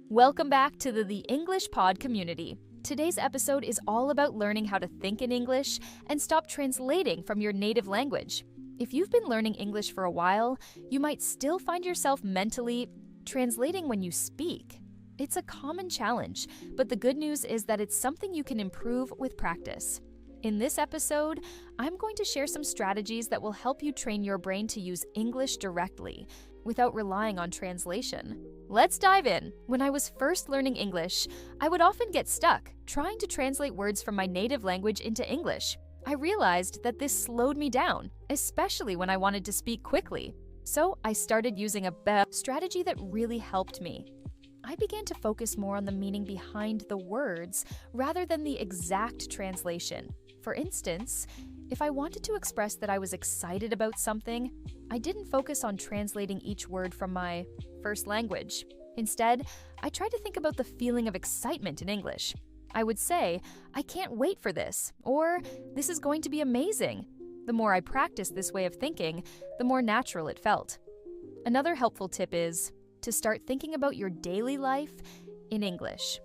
Welcome back to the English Pod community. Today's episode is all about learning how to think in English and stop translating from your native language. If you've been learning English for a while, you might still find yourself mentally translating when you speak. It's a common challenge, but the good news is that it's something you can improve with practice. In this episode, I'm going to share some strategies that will help you train your brain to use English directly, without relying on translation. Let's dive in. When I was first learning English, I would often get stuck trying to translate words from my native language into English. I realized that this slowed me down, especially when I wanted to speak quickly. So I started using a strategy that really helped me. I began to focus more on the meaning behind the words rather than the exact translation. For instance, if I wanted to express that I was excited about something, I didn't focus on translating each word from my first language. Instead, I tried to think about the feeling of excitement in English. I would say, "I can't wait for this," or "This is going to be amazing." The more I practiced this way of thinking, the more natural it felt. Another helpful tip is to start thinking about your daily life in English.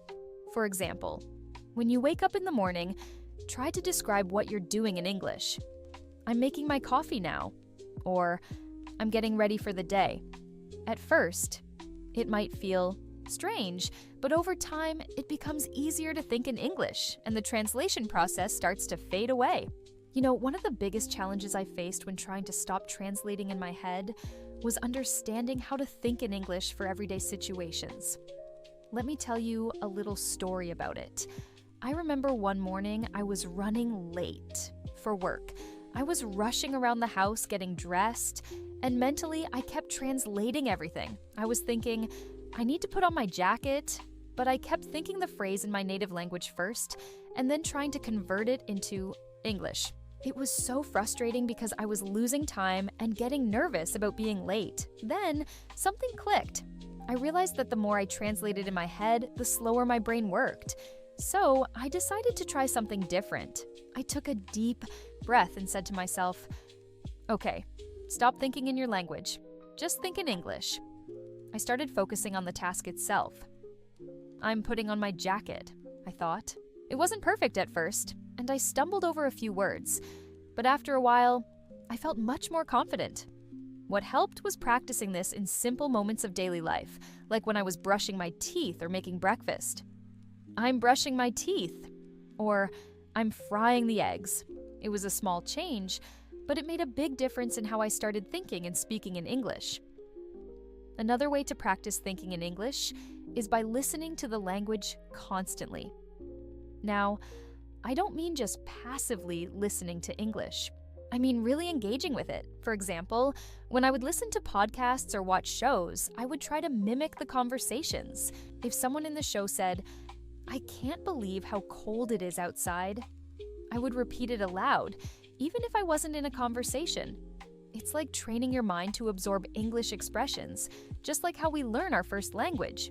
For example, when you wake up in the morning, try to describe what you're doing in English. "I'm making my coffee now," or "I'm getting ready for the day." At first, it might feel strange, but over time, it becomes easier to think in English, and the translation process starts to fade away. You know, one of the biggest challenges I faced when trying to stop translating in my head was understanding how to think in English for everyday situations. Let me tell you a little story about it. I remember one morning I was running late for work. I was rushing around the house getting dressed, and mentally I kept translating everything. I was thinking, I need to put on my jacket, but I kept thinking the phrase in my native language first, and then trying to convert it into English. It was so frustrating because I was losing time and getting nervous about being late. Then, something clicked. I realized that the more I translated in my head, the slower my brain worked. So, I decided to try something different. I took a deep breath and said to myself, "Okay, stop thinking in your language. Just think in English." I started focusing on the task itself. "I'm putting on my jacket," I thought. It wasn't perfect at first, and I stumbled over a few words. But after a while, I felt much more confident. What helped was practicing this in simple moments of daily life, like when I was brushing my teeth or making breakfast. "I'm brushing my teeth," or "I'm frying the eggs." It was a small change, but it made a big difference in how I started thinking and speaking in English. Another way to practice thinking in English is by listening to the language constantly. Now, I don't mean just passively listening to English. I mean really engaging with it. For example, when I would listen to podcasts or watch shows, I would try to mimic the conversations. If someone in the show said, "I can't believe how cold it is outside," I would repeat it aloud, even if I wasn't in a conversation. It's like training your mind to absorb English expressions, just like how we learn our first language.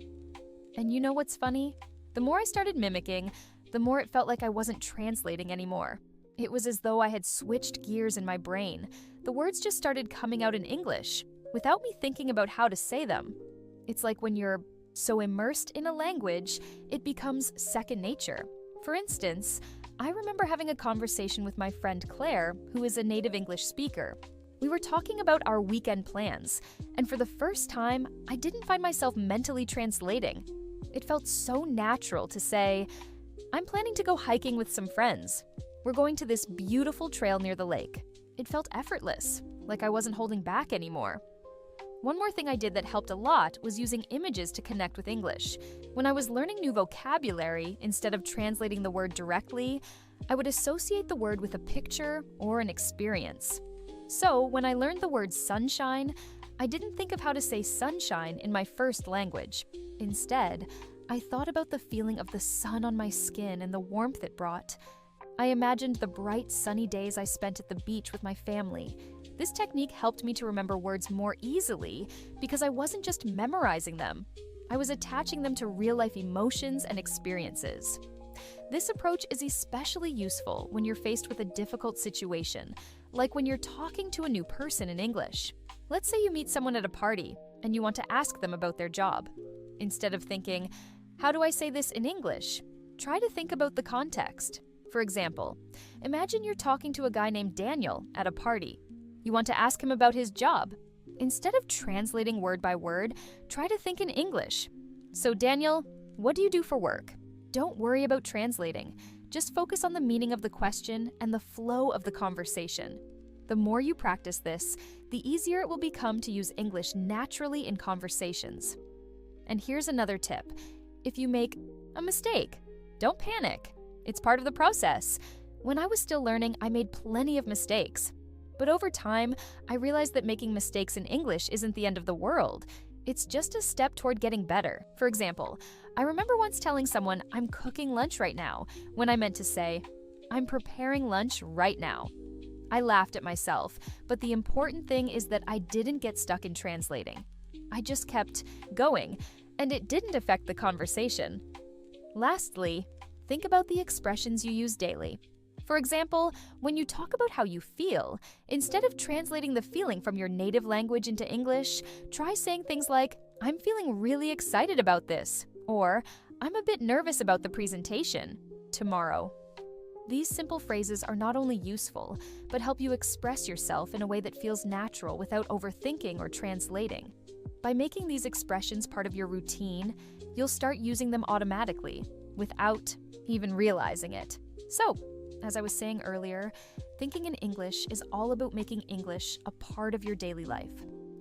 And you know what's funny? The more I started mimicking, the more it felt like I wasn't translating anymore. It was as though I had switched gears in my brain. The words just started coming out in English, without me thinking about how to say them. It's like when you're so immersed in a language, it becomes second nature. For instance, I remember having a conversation with my friend Claire, who is a native English speaker. We were talking about our weekend plans, and for the first time, I didn't find myself mentally translating. It felt so natural to say, "I'm planning to go hiking with some friends. We're going to this beautiful trail near the lake." It felt effortless, like I wasn't holding back anymore. One more thing I did that helped a lot was using images to connect with English. When I was learning new vocabulary, instead of translating the word directly, I would associate the word with a picture or an experience. So, when I learned the word sunshine, I didn't think of how to say sunshine in my first language. Instead, I thought about the feeling of the sun on my skin and the warmth it brought. I imagined the bright, sunny days I spent at the beach with my family. This technique helped me to remember words more easily because I wasn't just memorizing them. I was attaching them to real-life emotions and experiences. This approach is especially useful when you're faced with a difficult situation, like when you're talking to a new person in English. Let's say you meet someone at a party and you want to ask them about their job. Instead of thinking, how do I say this in English? Try to think about the context. For example, imagine you're talking to a guy named Daniel at a party. You want to ask him about his job. Instead of translating word by word, try to think in English. So Daniel, what do you do for work? Don't worry about translating. Just focus on the meaning of the question and the flow of the conversation. The more you practice this, the easier it will become to use English naturally in conversations. And here's another tip. If you make a mistake, don't panic. It's part of the process. When I was still learning, I made plenty of mistakes. But over time, I realized that making mistakes in English isn't the end of the world. It's just a step toward getting better. For example, I remember once telling someone, I'm cooking lunch right now, when I meant to say, I'm preparing lunch right now. I laughed at myself, but the important thing is that I didn't get stuck in translating. I just kept going, and it didn't affect the conversation. Lastly, think about the expressions you use daily. For example, when you talk about how you feel, instead of translating the feeling from your native language into English, try saying things like, I'm feeling really excited about this, or I'm a bit nervous about the presentation tomorrow. These simple phrases are not only useful, but help you express yourself in a way that feels natural without overthinking or translating. By making these expressions part of your routine, you'll start using them automatically, without even realizing it. So, as I was saying earlier, thinking in English is all about making English a part of your daily life.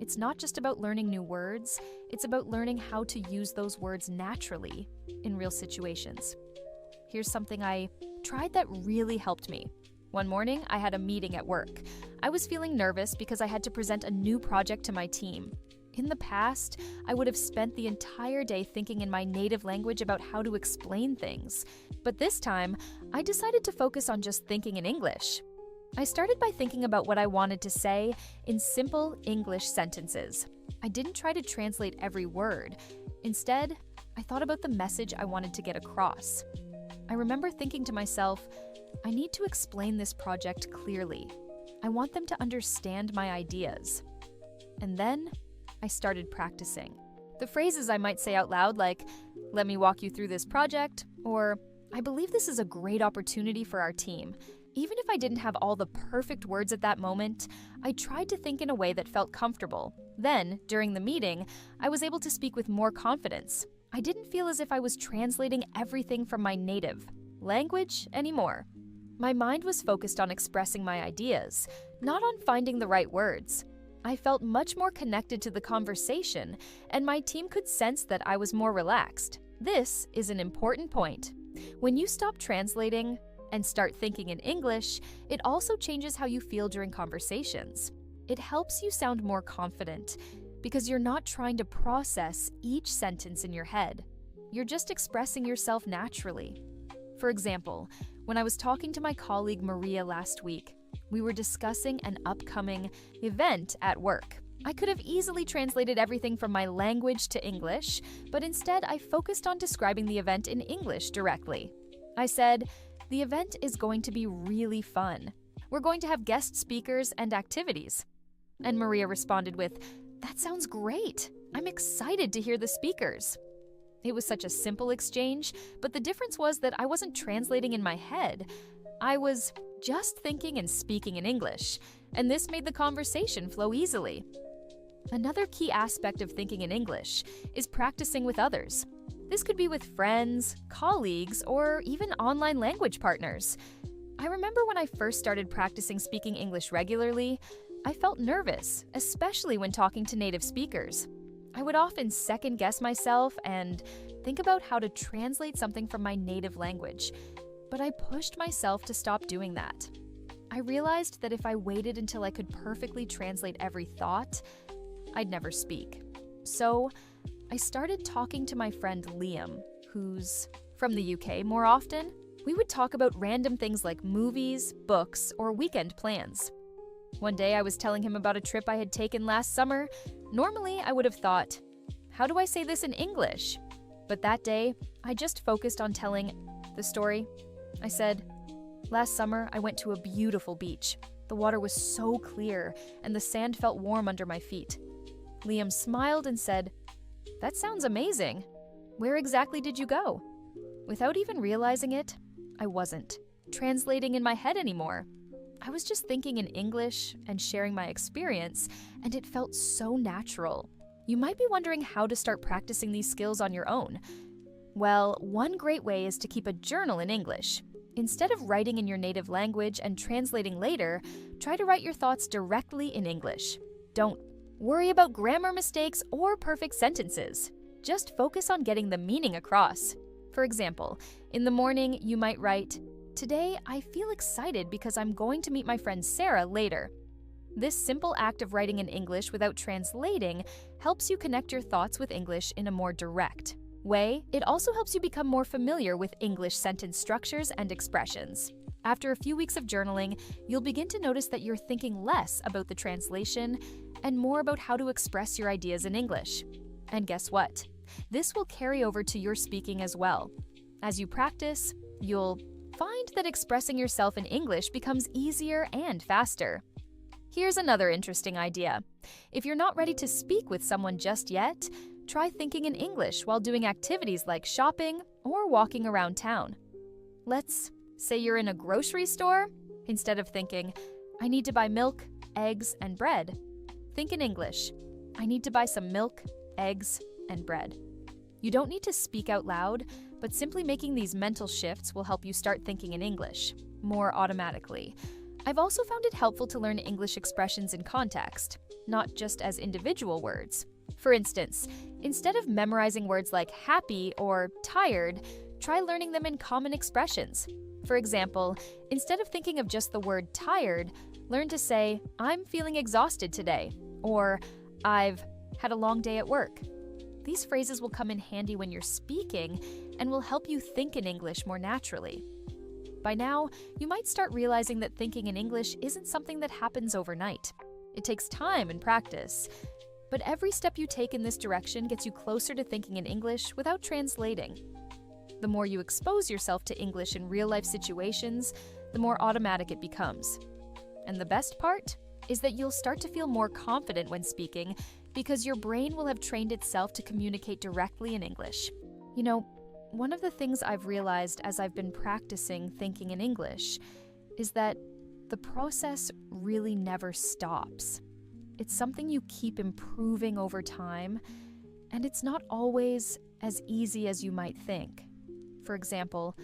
It's not just about learning new words, it's about learning how to use those words naturally in real situations. Here's something I tried that really helped me. One morning, I had a meeting at work. I was feeling nervous because I had to present a new project to my team. In the past, I would have spent the entire day thinking in my native language about how to explain things. But this time, I decided to focus on just thinking in English. I started by thinking about what I wanted to say in simple English sentences. I didn't try to translate every word. Instead, I thought about the message I wanted to get across. I remember thinking to myself, I need to explain this project clearly. I want them to understand my ideas. And then I started practicing. The phrases I might say out loud like, let me walk you through this project, or I believe this is a great opportunity for our team. Even if I didn't have all the perfect words at that moment, I tried to think in a way that felt comfortable. Then, during the meeting, I was able to speak with more confidence. I didn't feel as if I was translating everything from my native language anymore. My mind was focused on expressing my ideas, not on finding the right words. I felt much more connected to the conversation, and my team could sense that I was more relaxed. This is an important point. When you stop translating and start thinking in English, it also changes how you feel during conversations. It helps you sound more confident because you're not trying to process each sentence in your head. You're just expressing yourself naturally. For example, when I was talking to my colleague Maria last week, we were discussing an upcoming event at work. I could have easily translated everything from my language to English, but instead I focused on describing the event in English directly. I said, the event is going to be really fun. We're going to have guest speakers and activities. And Maria responded with, that sounds great. I'm excited to hear the speakers. It was such a simple exchange, but the difference was that I wasn't translating in my head. I was just thinking and speaking in English, and this made the conversation flow easily. Another key aspect of thinking in English is practicing with others. This could be with friends, colleagues, or even online language partners. I remember when I first started practicing speaking English regularly, I felt nervous, especially when talking to native speakers. I would often second-guess myself and think about how to translate something from my native language, but I pushed myself to stop doing that. I realized that if I waited until I could perfectly translate every thought, I'd never speak. So I started talking to my friend Liam, who's from the UK more often. We would talk about random things like movies, books, or weekend plans. One day I was telling him about a trip I had taken last summer. Normally I would have thought, how do I say this in English? But that day, I just focused on telling the story. I said, last summer I went to a beautiful beach. The water was so clear and the sand felt warm under my feet. Liam smiled and said, that sounds amazing. Where exactly did you go? Without even realizing it, I wasn't translating in my head anymore. I was just thinking in English and sharing my experience, and it felt so natural. You might be wondering how to start practicing these skills on your own. Well, one great way is to keep a journal in English. Instead of writing in your native language and translating later, try to write your thoughts directly in English. Don't worry about grammar mistakes or perfect sentences. Just focus on getting the meaning across. For example, in the morning, you might write, "Today, I feel excited because I'm going to meet my friend Sarah later." This simple act of writing in English without translating helps you connect your thoughts with English in a more direct way. It also helps you become more familiar with English sentence structures and expressions. After a few weeks of journaling, you'll begin to notice that you're thinking less about the translation and more about how to express your ideas in English. And guess what? This will carry over to your speaking as well. As you practice, you'll find that expressing yourself in English becomes easier and faster. Here's another interesting idea. If you're not ready to speak with someone just yet, try thinking in English while doing activities like shopping or walking around town. Let's say you're in a grocery store. Instead of thinking, "I need to buy milk, eggs, and bread," think in English, "I need to buy some milk, eggs, and bread." You don't need to speak out loud, but simply making these mental shifts will help you start thinking in English more automatically. I've also found it helpful to learn English expressions in context, not just as individual words. For instance, instead of memorizing words like happy or tired, try learning them in common expressions. For example, instead of thinking of just the word tired, learn to say, "I'm feeling exhausted today," or "I've had a long day at work." These phrases will come in handy when you're speaking and will help you think in English more naturally. By now, you might start realizing that thinking in English isn't something that happens overnight. It takes time and practice. But every step you take in this direction gets you closer to thinking in English without translating. The more you expose yourself to English in real-life situations, the more automatic it becomes. And the best part is that you'll start to feel more confident when speaking because your brain will have trained itself to communicate directly in English. You know, one of the things I've realized as I've been practicing thinking in English is that the process really never stops. It's something you keep improving over time, and it's not always as easy as you might think. For example,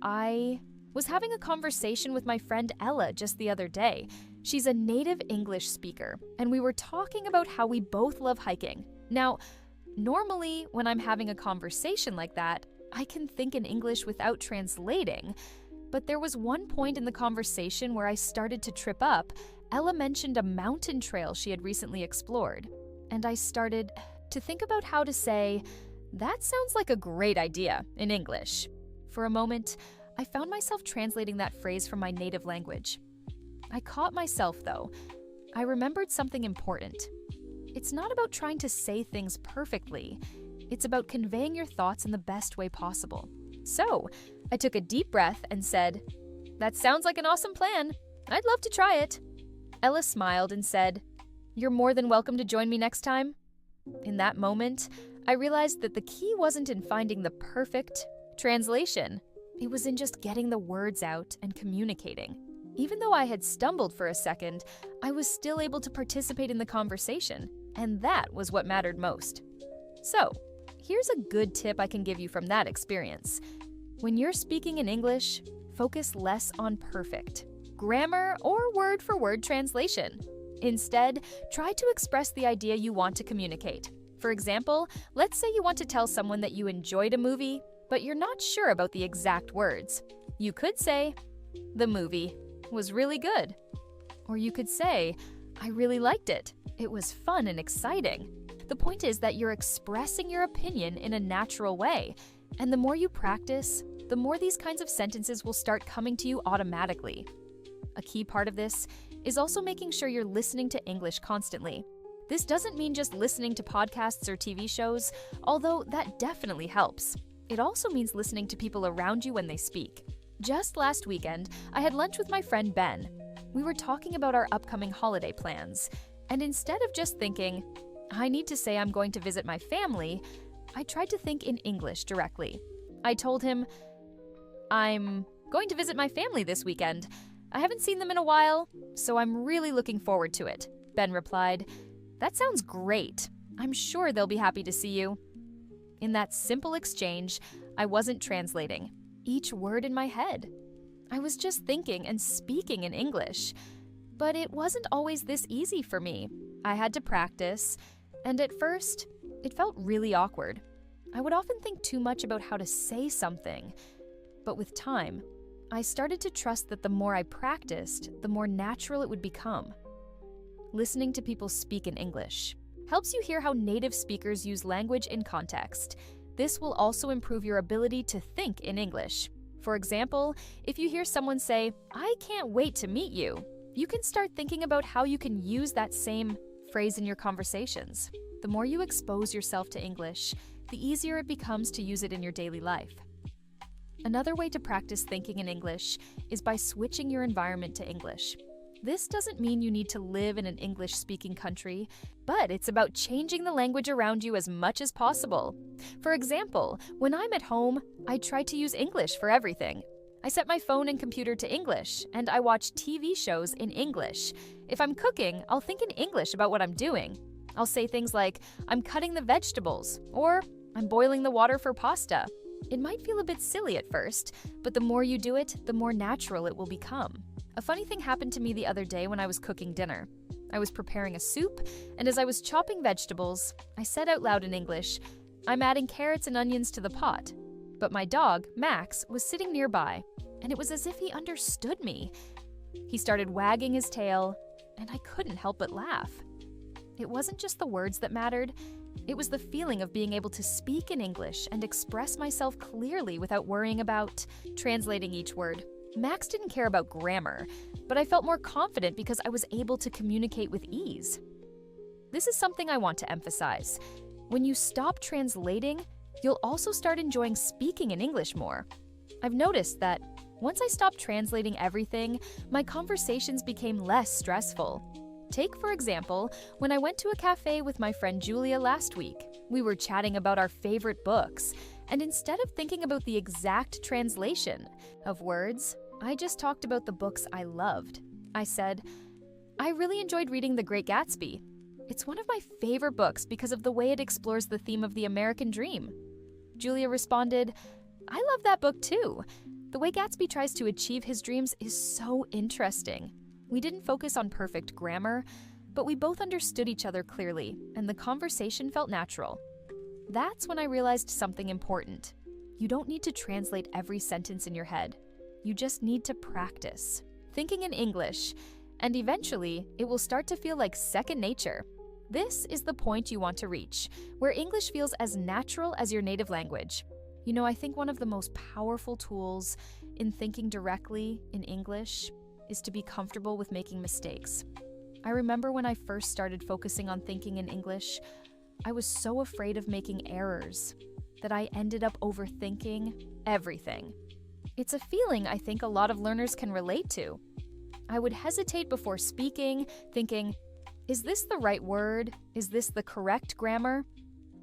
I was having a conversation with my friend Ella just the other day. She's a native English speaker, and we were talking about how we both love hiking. Now, normally, when I'm having a conversation like that, I can think in English without translating, but there was one point in the conversation where I started to trip up. Ella mentioned a mountain trail she had recently explored, and I started to think about how to say, "That sounds like a great idea," in English. For a moment, I found myself translating that phrase from my native language. I caught myself, though. I remembered something important. It's not about trying to say things perfectly. It's about conveying your thoughts in the best way possible. So, I took a deep breath and said, "That sounds like an awesome plan. I'd love to try it." Ella smiled and said, "You're more than welcome to join me next time." In that moment, I realized that the key wasn't in finding the perfect translation. It was in just getting the words out and communicating. Even though I had stumbled for a second, I was still able to participate in the conversation, and that was what mattered most. So, here's a good tip I can give you from that experience. When you're speaking in English, focus less on perfect grammar or word-for-word translation. Instead, try to express the idea you want to communicate. For example, let's say you want to tell someone that you enjoyed a movie, but you're not sure about the exact words. You could say, "The movie was really good." Or you could say, "I really liked it. It was fun and exciting." The point is that you're expressing your opinion in a natural way, and the more you practice, the more these kinds of sentences will start coming to you automatically. A key part of this is also making sure you're listening to English constantly. This doesn't mean just listening to podcasts or TV shows, although that definitely helps. It also means listening to people around you when they speak. Just last weekend, I had lunch with my friend Ben. We were talking about our upcoming holiday plans, and instead of just thinking, "I need to say I'm going to visit my family," I tried to think in English directly. I told him, "I'm going to visit my family this weekend. I haven't seen them in a while, so I'm really looking forward to it." Ben replied, "That sounds great. I'm sure they'll be happy to see you." In that simple exchange, I wasn't translating each word in my head. I was just thinking and speaking in English. But it wasn't always this easy for me. I had to practice, and at first, it felt really awkward. I would often think too much about how to say something. But with time, I started to trust that the more I practiced, the more natural it would become. Listening to people speak in English helps you hear how native speakers use language in context. This will also improve your ability to think in English. For example, if you hear someone say, "I can't wait to meet you," you can start thinking about how you can use that same phrase in your conversations. The more you expose yourself to English, the easier it becomes to use it in your daily life. Another way to practice thinking in English is by switching your environment to English. This doesn't mean you need to live in an English-speaking country, but it's about changing the language around you as much as possible. For example, when I'm at home, I try to use English for everything. I set my phone and computer to English, and I watch TV shows in English. If I'm cooking, I'll think in English about what I'm doing. I'll say things like, "I'm cutting the vegetables," or "I'm boiling the water for pasta." It might feel a bit silly at first, but the more you do it, the more natural it will become. A funny thing happened to me the other day when I was cooking dinner. I was preparing a soup, and as I was chopping vegetables, I said out loud in English, "I'm adding carrots and onions to the pot." But my dog, Max, was sitting nearby, and it was as if he understood me. He started wagging his tail, and I couldn't help but laugh. It wasn't just the words that mattered. It was the feeling of being able to speak in English and express myself clearly without worrying about translating each word. Max didn't care about grammar, but I felt more confident because I was able to communicate with ease. This is something I want to emphasize. When you stop translating, you'll also start enjoying speaking in English more. I've noticed that once I stopped translating everything, my conversations became less stressful. Take, for example, when I went to a cafe with my friend Julia last week. We were chatting about our favorite books, and instead of thinking about the exact translation of words, I just talked about the books I loved. I said, "I really enjoyed reading The Great Gatsby. It's one of my favorite books because of the way it explores the theme of the American dream." Julia responded, "I love that book too. The way Gatsby tries to achieve his dreams is so interesting." We didn't focus on perfect grammar, but we both understood each other clearly, and the conversation felt natural. That's when I realized something important. You don't need to translate every sentence in your head. You just need to practice thinking in English, and eventually, it will start to feel like second nature. This is the point you want to reach, where English feels as natural as your native language. You know, I think one of the most powerful tools in thinking directly in English is to be comfortable with making mistakes. I remember when I first started focusing on thinking in English, I was so afraid of making errors that I ended up overthinking everything. It's a feeling I think a lot of learners can relate to. I would hesitate before speaking, thinking, "Is this the right word? Is this the correct grammar?"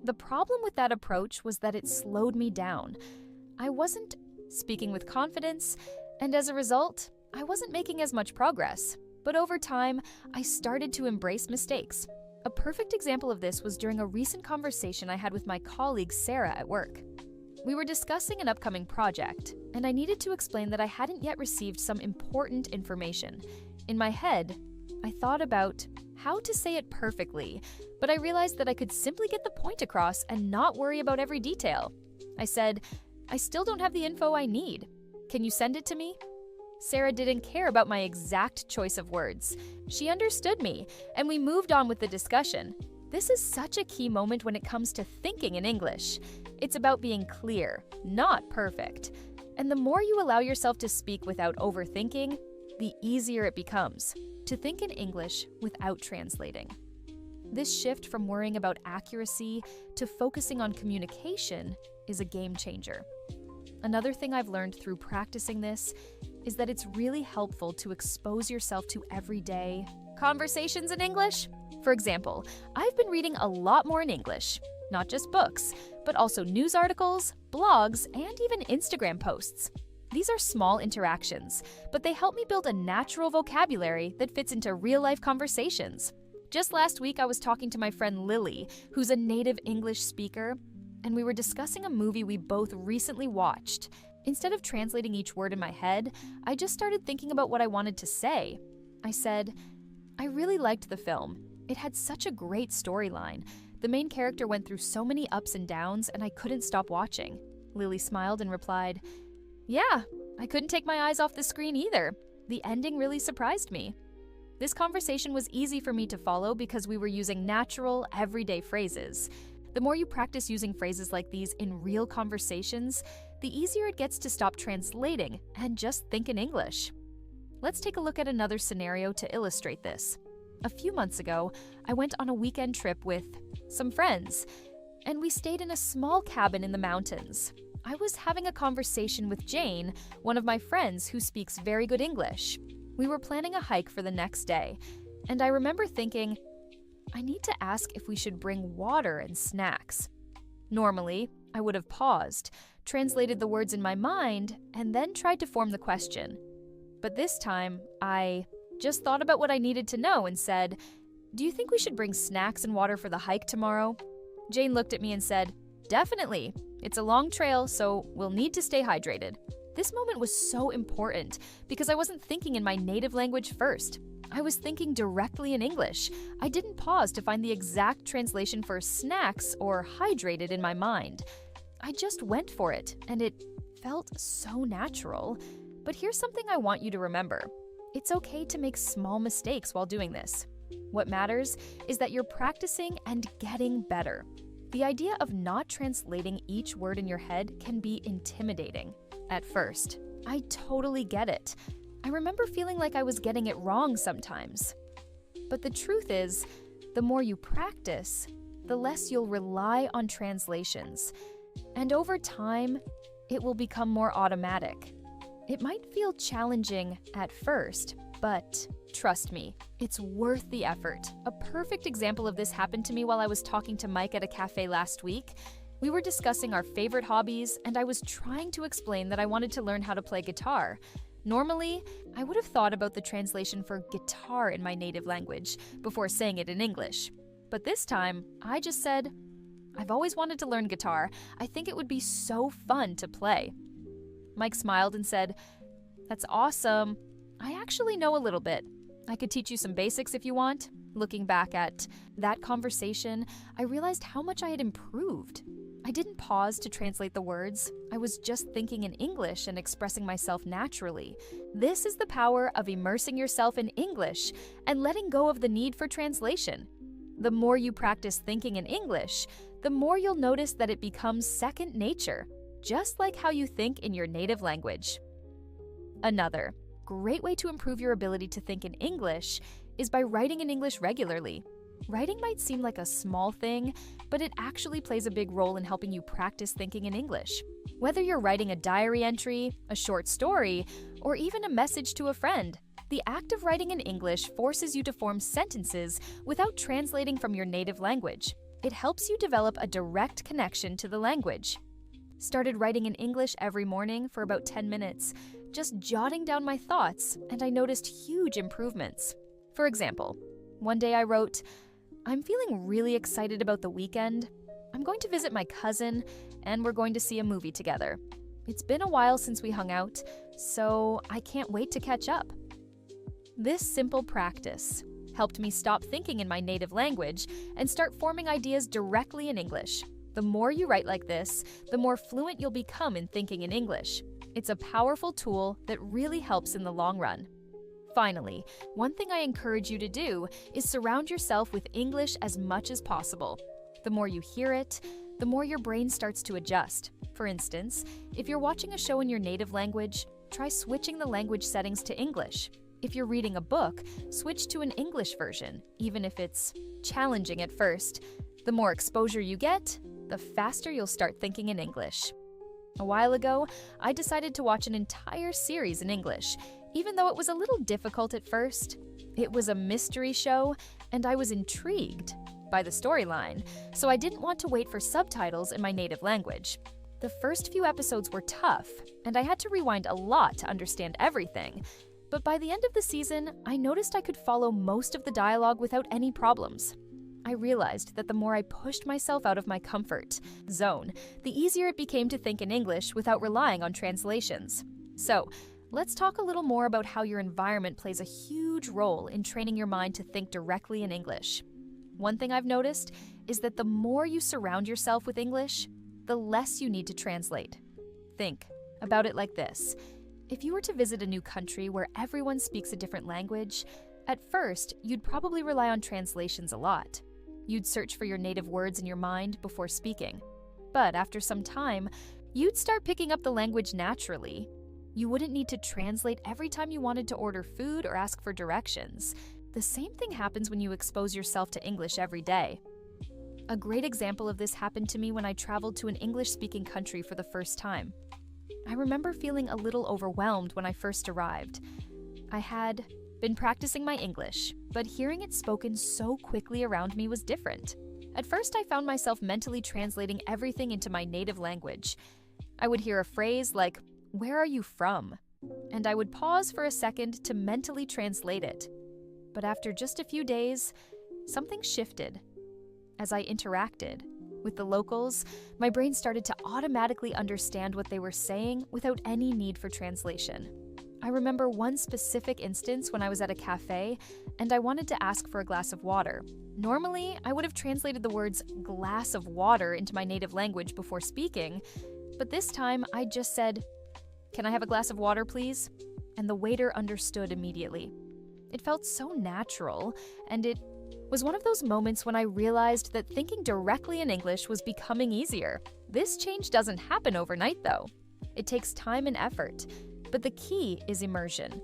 The problem with that approach was that it slowed me down. I wasn't speaking with confidence, and as a result, I wasn't making as much progress. But over time, I started to embrace mistakes. A perfect example of this was during a recent conversation I had with my colleague Sarah at work. We were discussing an upcoming project, and I needed to explain that I hadn't yet received some important information. In my head, I thought about how to say it perfectly, but I realized that I could simply get the point across and not worry about every detail. I said, "I still don't have the info I need. Can you send it to me?" Sarah didn't care about my exact choice of words. She understood me, and we moved on with the discussion. This is such a key moment when it comes to thinking in English. It's about being clear, not perfect. And the more you allow yourself to speak without overthinking, the easier it becomes to think in English without translating. This shift from worrying about accuracy to focusing on communication is a game changer. Another thing I've learned through practicing this is that it's really helpful to expose yourself to everyday conversations in English. For example, I've been reading a lot more in English, not just books, but also news articles, blogs, and even Instagram posts. These are small interactions, but they help me build a natural vocabulary that fits into real-life conversations. Just last week, I was talking to my friend Lily, who's a native English speaker, and we were discussing a movie we both recently watched. Instead of translating each word in my head, I just started thinking about what I wanted to say. I said, "I really liked the film. It had such a great storyline. The main character went through so many ups and downs, and I couldn't stop watching." Lily smiled and replied, "Yeah, I couldn't take my eyes off the screen either. The ending really surprised me." This conversation was easy for me to follow because we were using natural, everyday phrases. The more you practice using phrases like these in real conversations, the easier it gets to stop translating and just think in English. Let's take a look at another scenario to illustrate this. A few months ago, I went on a weekend trip with some friends, and we stayed in a small cabin in the mountains. I was having a conversation with Jane, one of my friends who speaks very good English. We were planning a hike for the next day, and I remember thinking, I need to ask if we should bring water and snacks. Normally, I would have paused, translated the words in my mind, and then tried to form the question. But this time, I just thought about what I needed to know and said, "Do you think we should bring snacks and water for the hike tomorrow?" Jane looked at me and said, "Definitely. It's a long trail, so we'll need to stay hydrated." This moment was so important because I wasn't thinking in my native language first. I was thinking directly in English. I didn't pause to find the exact translation for snacks or hydrated in my mind. I just went for it, and it felt so natural. But here's something I want you to remember. It's okay to make small mistakes while doing this. What matters is that you're practicing and getting better. The idea of not translating each word in your head can be intimidating. At first, I totally get it. I remember feeling like I was getting it wrong sometimes. But the truth is, the more you practice, the less you'll rely on translations. And over time, it will become more automatic. It might feel challenging at first, but trust me, it's worth the effort. A perfect example of this happened to me while I was talking to Mike at a cafe last week. We were discussing our favorite hobbies, and I was trying to explain that I wanted to learn how to play guitar. Normally, I would have thought about the translation for guitar in my native language before saying it in English. But this time, I just said, "I've always wanted to learn guitar. I think it would be so fun to play." Mike smiled and said, "That's awesome. I actually know a little bit. I could teach you some basics if you want." Looking back at that conversation, I realized how much I had improved. I didn't pause to translate the words. I was just thinking in English and expressing myself naturally. This is the power of immersing yourself in English and letting go of the need for translation. The more you practice thinking in English, the more you'll notice that it becomes second nature, just like how you think in your native language. Another great way to improve your ability to think in English is by writing in English regularly. Writing might seem like a small thing, but it actually plays a big role in helping you practice thinking in English. Whether you're writing a diary entry, a short story, or even a message to a friend, the act of writing in English forces you to form sentences without translating from your native language. It helps you develop a direct connection to the language. Started writing in English every morning for about 10 minutes, just jotting down my thoughts, and I noticed huge improvements. For example, one day I wrote, "I'm feeling really excited about the weekend. I'm going to visit my cousin, and we're going to see a movie together. It's been a while since we hung out, so I can't wait to catch up." This simple practice helped me stop thinking in my native language and start forming ideas directly in English. The more you write like this, the more fluent you'll become in thinking in English. It's a powerful tool that really helps in the long run. Finally, one thing I encourage you to do is surround yourself with English as much as possible. The more you hear it, the more your brain starts to adjust. For instance, if you're watching a show in your native language, try switching the language settings to English. If you're reading a book, switch to an English version, even if it's challenging at first. The more exposure you get, the faster you'll start thinking in English. A while ago, I decided to watch an entire series in English, even though it was a little difficult at first. It was a mystery show, and I was intrigued. by the storyline, so I didn't want to wait for subtitles in my native language. The first few episodes were tough, and I had to rewind a lot to understand everything. But by the end of the season, I noticed I could follow most of the dialogue without any problems. I realized that the more I pushed myself out of my comfort zone, the easier it became to think in English without relying on translations. So, let's talk a little more about how your environment plays a huge role in training your mind to think directly in English. One thing I've noticed is that the more you surround yourself with English, the less you need to translate. Think about it like this. If you were to visit a new country where everyone speaks a different language, at first, you'd probably rely on translations a lot. You'd search for your native words in your mind before speaking. But after some time, you'd start picking up the language naturally. You wouldn't need to translate every time you wanted to order food or ask for directions. The same thing happens when you expose yourself to English every day. A great example of this happened to me when I traveled to an English-speaking country for the first time. I remember feeling a little overwhelmed when I first arrived. I had been practicing my English, but hearing it spoken so quickly around me was different. At first, I found myself mentally translating everything into my native language. I would hear a phrase like, "Where are you from?" And I would pause for a second to mentally translate it. But after just a few days, something shifted. As I interacted with the locals, my brain started to automatically understand what they were saying without any need for translation. I remember one specific instance when I was at a cafe and I wanted to ask for a glass of water. Normally, I would have translated the words glass of water into my native language before speaking, but this time I just said, "Can I have a glass of water, please?" And the waiter understood immediately. It felt so natural, and it was one of those moments when I realized that thinking directly in English was becoming easier. This change doesn't happen overnight, though. It takes time and effort. But the key is immersion.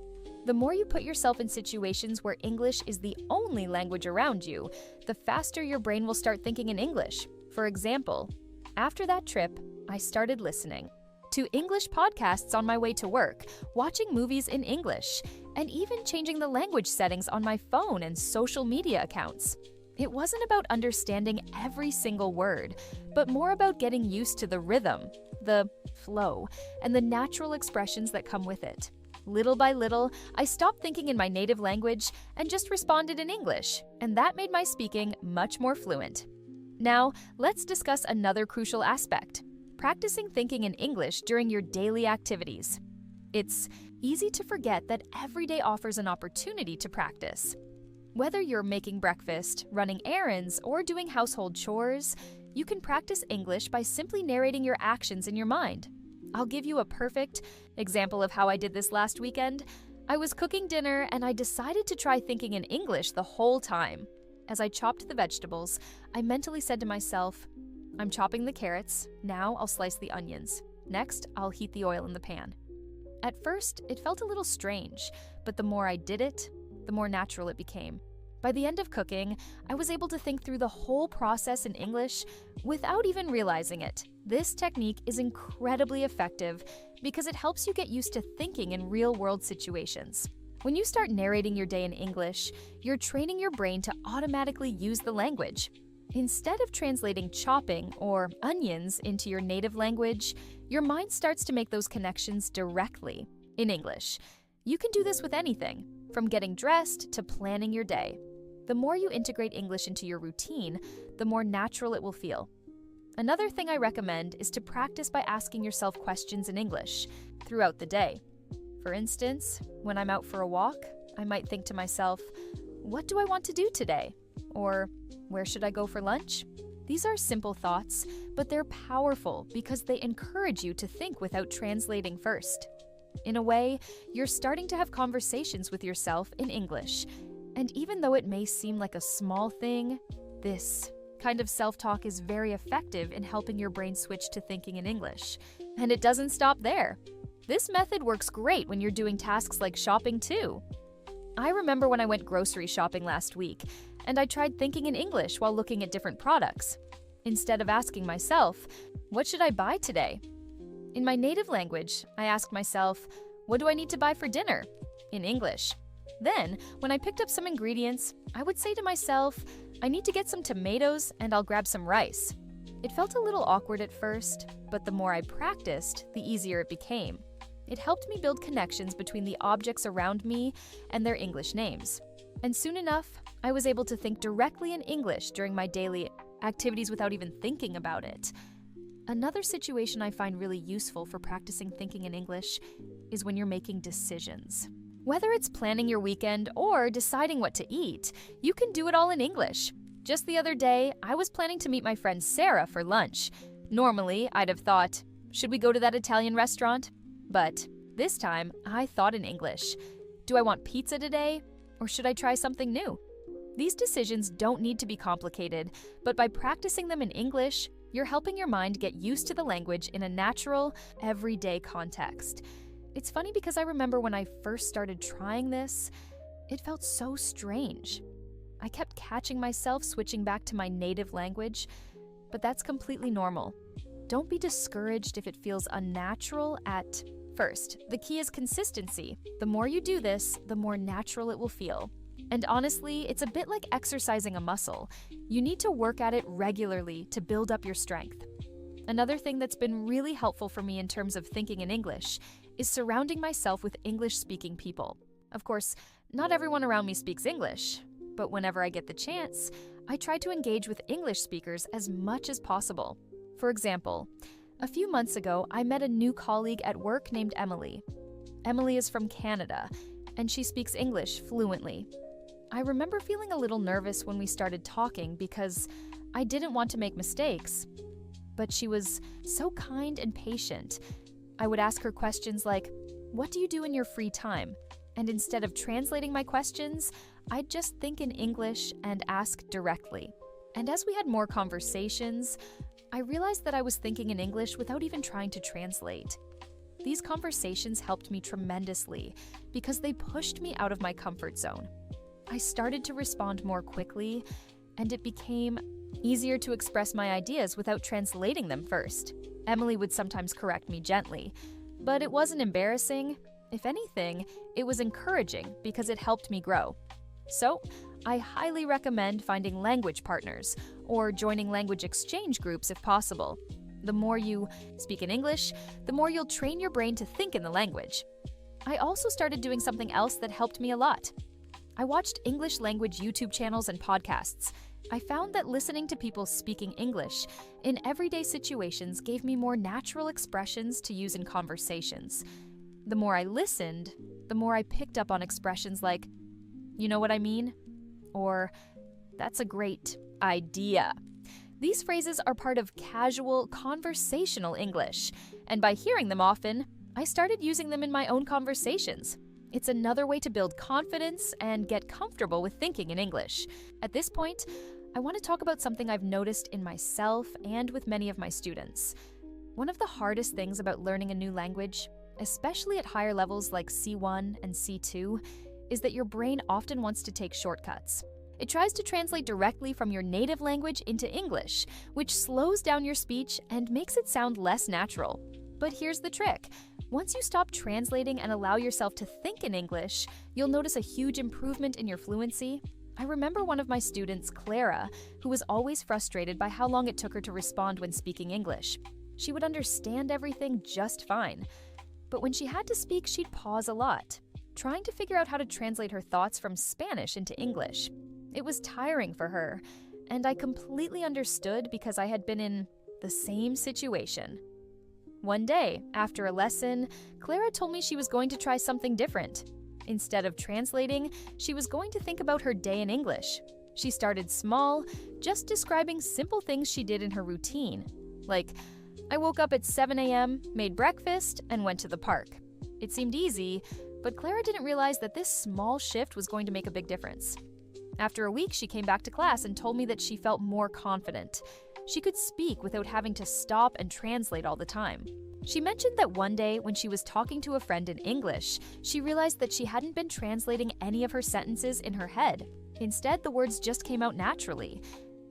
The more you put yourself in situations where English is the only language around you, the faster your brain will start thinking in English. For example, after that trip, I started listening to English podcasts on my way to work, watching movies in English, and even changing the language settings on my phone and social media accounts. It wasn't about understanding every single word, but more about getting used to the rhythm, the flow, and the natural expressions that come with it. Little by little, I stopped thinking in my native language and just responded in English, and that made my speaking much more fluent. Now, let's discuss another crucial aspect: practicing thinking in English during your daily activities. It's easy to forget that every day offers an opportunity to practice. Whether you're making breakfast, running errands, or doing household chores, you can practice English by simply narrating your actions in your mind. I'll give you a perfect example of how I did this last weekend. I was cooking dinner and I decided to try thinking in English the whole time. As I chopped the vegetables, I mentally said to myself, "I'm chopping the carrots, now I'll slice the onions. Next, I'll heat the oil in the pan." At first, it felt a little strange, but the more I did it, the more natural it became. By the end of cooking, I was able to think through the whole process in English without even realizing it. This technique is incredibly effective because it helps you get used to thinking in real-world situations. When you start narrating your day in English, you're training your brain to automatically use the language. Instead of translating chopping or onions into your native language, your mind starts to make those connections directly in English. You can do this with anything, from getting dressed to planning your day. The more you integrate English into your routine, the more natural it will feel. Another thing I recommend is to practice by asking yourself questions in English throughout the day. For instance, when I'm out for a walk, I might think to myself, "What do I want to do today?" Or, "Where should I go for lunch?" These are simple thoughts, but they're powerful because they encourage you to think without translating first. In a way, you're starting to have conversations with yourself in English. And even though it may seem like a small thing, this kind of self-talk is very effective in helping your brain switch to thinking in English. And it doesn't stop there. This method works great when you're doing tasks like shopping too. I remember when I went grocery shopping last week, and I tried thinking in English while looking at different products. Instead of asking myself, "What should I buy today?" In my native language, I asked myself, "What do I need to buy for dinner?" in English. Then, when I picked up some ingredients, I would say to myself, I need to get some tomatoes and I'll grab some rice. It felt a little awkward at first, but the more I practiced, the easier it became. It helped me build connections between the objects around me and their English names. And soon enough, I was able to think directly in English during my daily activities without even thinking about it. Another situation I find really useful for practicing thinking in English is when you're making decisions. Whether it's planning your weekend or deciding what to eat, you can do it all in English. Just the other day, I was planning to meet my friend Sarah for lunch. Normally, I'd have thought, should we go to that Italian restaurant? But this time, I thought in English. Do I want pizza today, or should I try something new? These decisions don't need to be complicated, but by practicing them in English, you're helping your mind get used to the language in a natural, everyday context. It's funny because I remember when I first started trying this, it felt so strange. I kept catching myself switching back to my native language, but that's completely normal. Don't be discouraged if it feels unnatural at first. The key is consistency. The more you do this, the more natural it will feel. And honestly, it's a bit like exercising a muscle. You need to work at it regularly to build up your strength. Another thing that's been really helpful for me in terms of thinking in English is surrounding myself with English-speaking people. Of course, not everyone around me speaks English, but whenever I get the chance, I try to engage with English speakers as much as possible. For example, a few months ago, I met a new colleague at work named Emily. Emily is from Canada, and she speaks English fluently. I remember feeling a little nervous when we started talking because I didn't want to make mistakes. But she was so kind and patient. I would ask her questions like, "What do you do in your free time?" And instead of translating my questions, I'd just think in English and ask directly. And as we had more conversations, I realized that I was thinking in English without even trying to translate. These conversations helped me tremendously because they pushed me out of my comfort zone. I started to respond more quickly, and it became easier to express my ideas without translating them first. Emily would sometimes correct me gently, but it wasn't embarrassing. If anything, it was encouraging because it helped me grow. So, I highly recommend finding language partners or joining language exchange groups if possible. The more you speak in English, the more you'll train your brain to think in the language. I also started doing something else that helped me a lot. I watched English language YouTube channels and podcasts. I found that listening to people speaking English in everyday situations gave me more natural expressions to use in conversations. The more I listened, the more I picked up on expressions like, "You know what I mean?" Or, "That's a great idea." These phrases are part of casual, conversational English, and by hearing them often, I started using them in my own conversations. It's another way to build confidence and get comfortable with thinking in English. At this point, I want to talk about something I've noticed in myself and with many of my students. One of the hardest things about learning a new language, especially at higher levels like C1 and C2, is that your brain often wants to take shortcuts. It tries to translate directly from your native language into English, which slows down your speech and makes it sound less natural. But here's the trick. Once you stop translating and allow yourself to think in English, you'll notice a huge improvement in your fluency. I remember one of my students, Clara, who was always frustrated by how long it took her to respond when speaking English. She would understand everything just fine. But when she had to speak, she'd pause a lot, trying to figure out how to translate her thoughts from Spanish into English. It was tiring for her, and I completely understood because I had been in the same situation. One day, after a lesson, Clara told me she was going to try something different. Instead of translating, she was going to think about her day in English. She started small, just describing simple things she did in her routine, like, "I woke up at 7 a.m., made breakfast, and went to the park." It seemed easy, but Clara didn't realize that this small shift was going to make a big difference. After a week, she came back to class and told me that she felt more confident. She could speak without having to stop and translate all the time. She mentioned that one day when she was talking to a friend in English, she realized that she hadn't been translating any of her sentences in her head. Instead, the words just came out naturally.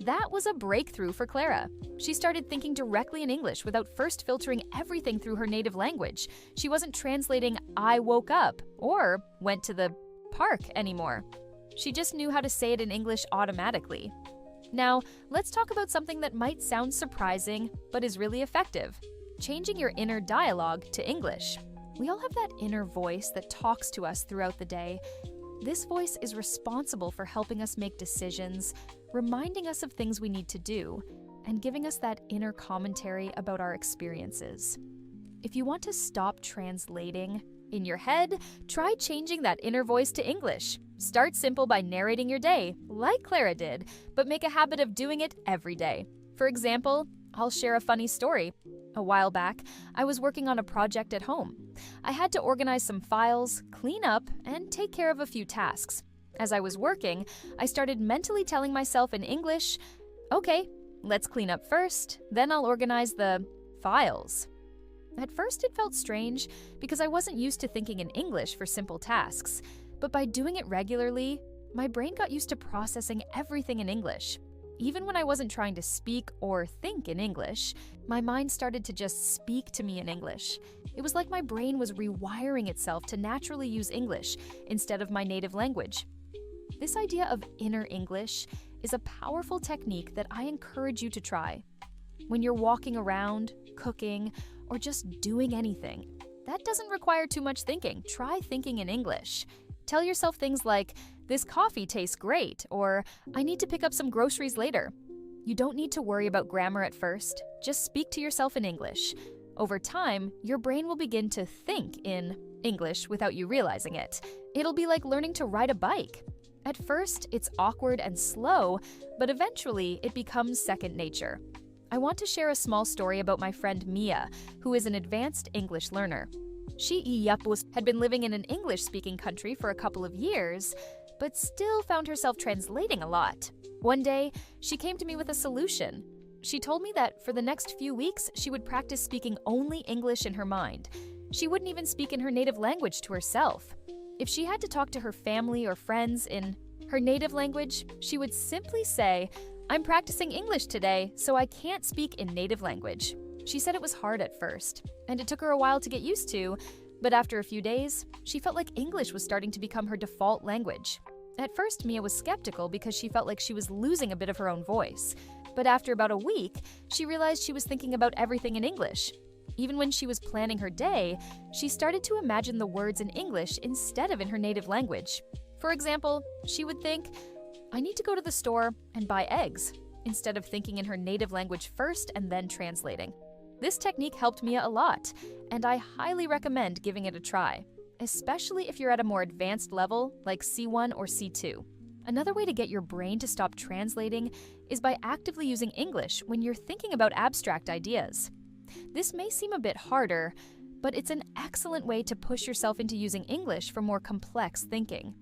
That was a breakthrough for Clara. She started thinking directly in English without first filtering everything through her native language. She wasn't translating "I woke up" or "went to the park" anymore. She just knew how to say it in English automatically. Now, let's talk about something that might sound surprising, but is really effective: changing your inner dialogue to English. We all have that inner voice that talks to us throughout the day. This voice is responsible for helping us make decisions, reminding us of things we need to do, and giving us that inner commentary about our experiences. If you want to stop translating in your head, try changing that inner voice to English. Start simple by narrating your day, like Clara did, but make a habit of doing it every day. For example, I'll share a funny story. A while back, I was working on a project at home. I had to organize some files, clean up, and take care of a few tasks. As I was working, I started mentally telling myself in English, "Okay, let's clean up first, then I'll organize the files." At first, it felt strange because I wasn't used to thinking in English for simple tasks, but by doing it regularly, my brain got used to processing everything in English. Even when I wasn't trying to speak or think in English, my mind started to just speak to me in English. It was like my brain was rewiring itself to naturally use English instead of my native language. This idea of inner English is a powerful technique that I encourage you to try. When you're walking around, cooking, or just doing anything, that doesn't require too much thinking. Try thinking in English. Tell yourself things like, "This coffee tastes great," or "I need to pick up some groceries later." You don't need to worry about grammar at first. Just speak to yourself in English. Over time, your brain will begin to think in English without you realizing it. It'll be like learning to ride a bike. At first, it's awkward and slow, but eventually it becomes second nature. I want to share a small story about my friend Mia, who is an advanced English learner. She had been living in an English-speaking country for a couple of years, but still found herself translating a lot. One day, she came to me with a solution. She told me that for the next few weeks, she would practice speaking only English in her mind. She wouldn't even speak in her native language to herself. If she had to talk to her family or friends in her native language, she would simply say, "I'm practicing English today, so I can't speak in native language." She said it was hard at first, and it took her a while to get used to, but after a few days, she felt like English was starting to become her default language. At first, Mia was skeptical because she felt like she was losing a bit of her own voice. But after about a week, she realized she was thinking about everything in English. Even when she was planning her day, she started to imagine the words in English instead of in her native language. For example, she would think, "I need to go to the store and buy eggs," instead of thinking in her native language first and then translating. This technique helped Mia a lot, and I highly recommend giving it a try, especially if you're at a more advanced level like C1 or C2. Another way to get your brain to stop translating is by actively using English when you're thinking about abstract ideas. This may seem a bit harder, but it's an excellent way to push yourself into using English for more complex thinking.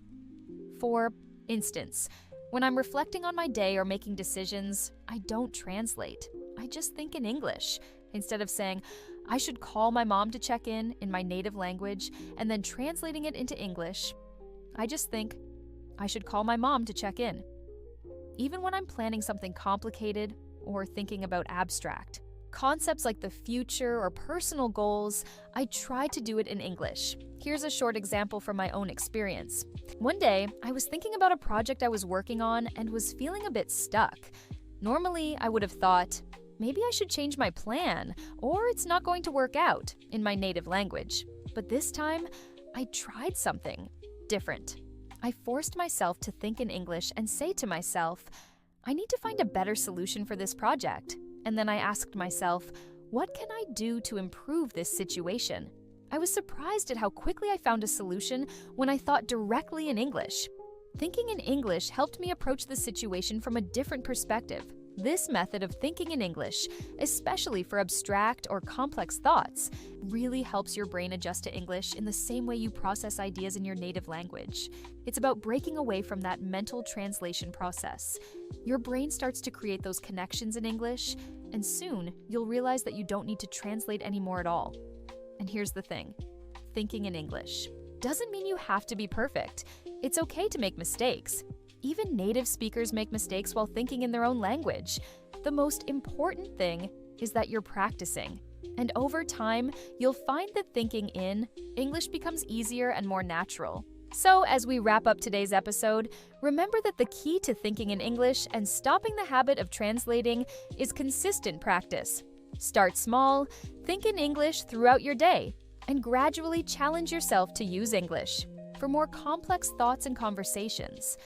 For instance, when I'm reflecting on my day or making decisions, I don't translate. I just think in English. Instead of saying, "I should call my mom to check in my native language," and then translating it into English, I just think, "I should call my mom to check in." Even when I'm planning something complicated or thinking about abstract concepts like the future or personal goals, I try to do it in English. Here's a short example from my own experience. One day, I was thinking about a project I was working on and was feeling a bit stuck. Normally, I would have thought, maybe I should change my plan, or it's not going to work out in my native language. But this time, I tried something different. I forced myself to think in English and say to myself, "I need to find a better solution for this project." And then I asked myself, "What can I do to improve this situation?" I was surprised at how quickly I found a solution when I thought directly in English. Thinking in English helped me approach the situation from a different perspective. This method of thinking in English, especially for abstract or complex thoughts, really helps your brain adjust to English in the same way you process ideas in your native language. It's about breaking away from that mental translation process. Your brain starts to create those connections in English, and soon you'll realize that you don't need to translate anymore at all. And here's the thing: thinking in English doesn't mean you have to be perfect. It's okay to make mistakes. Even native speakers make mistakes while thinking in their own language. The most important thing is that you're practicing. And over time, you'll find that thinking in English becomes easier and more natural. So, as we wrap up today's episode, remember that the key to thinking in English and stopping the habit of translating is consistent practice. Start small, think in English throughout your day, and gradually challenge yourself to use English for more complex thoughts and conversations.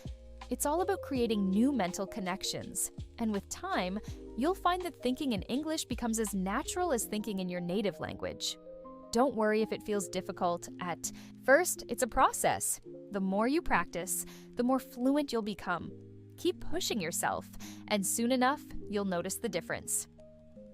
It's all about creating new mental connections, and with time, you'll find that thinking in English becomes as natural as thinking in your native language. Don't worry if it feels difficult at first. It's a process. The more you practice, the more fluent you'll become. Keep pushing yourself, and soon enough, you'll notice the difference.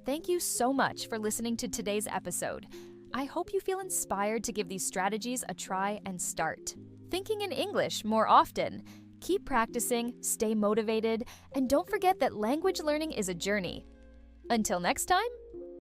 Thank you so much for listening to today's episode. I hope you feel inspired to give these strategies a try and start thinking in English more often. Keep practicing, stay motivated, and don't forget that language learning is a journey. Until next time,